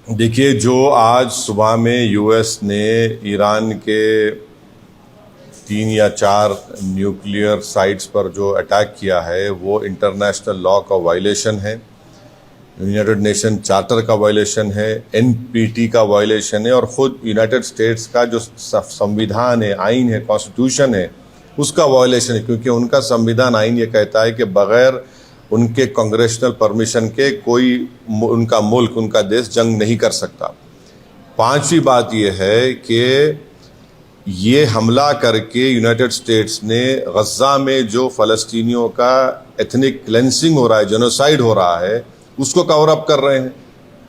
देखिए, जो आज सुबह में यूएस ने ईरान के 3 या 4 न्यूक्लियर साइट्स पर जो अटैक किया है वो इंटरनेशनल लॉ का वायलेशन है, यूनाइटेड नेशन चार्टर का वायलेशन है, एनपीटी का वायलेशन है और ख़ुद यूनाइटेड स्टेट्स का जो संविधान है, आइन है, कॉन्स्टिट्यूशन है, उसका वायलेशन है। क्योंकि उनका संविधान आइन ये कहता है कि बग़ैर उनके कांग्रेशनल परमिशन के कोई उनका मुल्क, उनका देश जंग नहीं कर सकता। पांचवी बात यह है कि ये हमला करके यूनाइटेड स्टेट्स ने गज़ा में जो फ़लस्तीनियों का एथनिक क्लेंसिंग हो रहा है, जेनोसाइड हो रहा है, उसको कवर अप कर रहे हैं।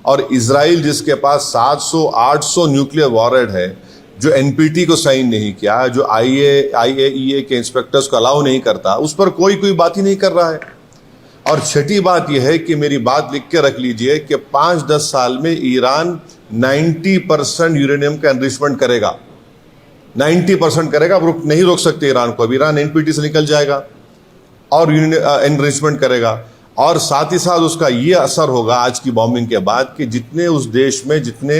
और इजराइल जिसके पास 700-800 न्यूक्लियर वॉरहेड है, जो एनपीटी को साइन नहीं किया, जो आईएईए के इंस्पेक्टर्स को अलाउ नहीं करता, उस पर कोई बात ही नहीं कर रहा है। और छठी बात यह है कि मेरी बात लिख के रख लीजिए कि 5-10 साल में ईरान 90% यूरेनियम का एनरिचमेंट करेगा, 90% करेगा। अब नहीं रोक सकते ईरान को। अब ईरान एनपीटी से निकल जाएगा और एनरिचमेंट करेगा। और साथ ही साथ उसका ये असर होगा आज की बॉम्बिंग के बाद कि जितने उस देश में, जितने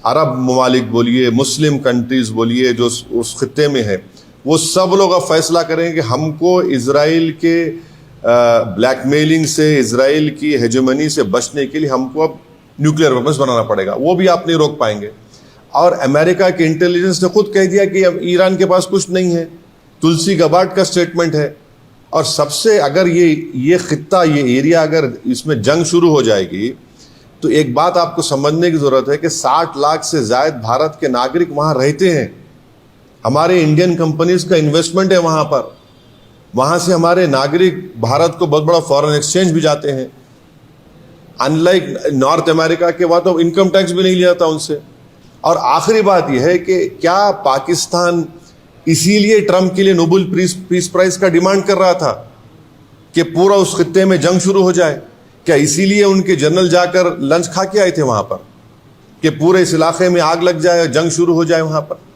अरब ममालिक बोलिए, मुस्लिम कंट्रीज बोलिए, जो उस खित्ते में है, वो सब लोग अब फैसला करेंगे कि हमको इजराइल के ब्लैकमेलिंग से, इजराइल की हेजेमनी से बचने के लिए हमको अब न्यूक्लियर वेपन्स बनाना पड़ेगा। वो भी आप नहीं रोक पाएंगे। और अमेरिका के इंटेलिजेंस ने खुद कह दिया कि अब ईरान के पास कुछ नहीं है। तुलसी गबार्ड का स्टेटमेंट है। और सबसे अगर ये खित्ता, ये एरिया, अगर इसमें जंग शुरू हो जाएगी तो एक बात आपको समझने की जरूरत है कि 60 लाख से ज्यादा भारत के नागरिक वहां रहते हैं। हमारे इंडियन कंपनीज का इन्वेस्टमेंट है वहां पर। वहां से हमारे नागरिक भारत को बहुत बड़ा फॉरेन एक्सचेंज भी जाते हैं। अनलाइक नॉर्थ अमेरिका के, वहां तो इनकम टैक्स भी नहीं लिया जाता उनसे। और आखिरी बात यह है कि क्या पाकिस्तान इसीलिए ट्रंप के लिए नोबेल पीस प्राइज का डिमांड कर रहा था कि पूरा उस खित्ते में जंग शुरू हो जाए? क्या इसीलिए उनके जनरल जाकर लंच खा के आए थे वहां पर कि पूरे इस इलाके में आग लग जाए, जंग शुरू हो जाए वहां पर?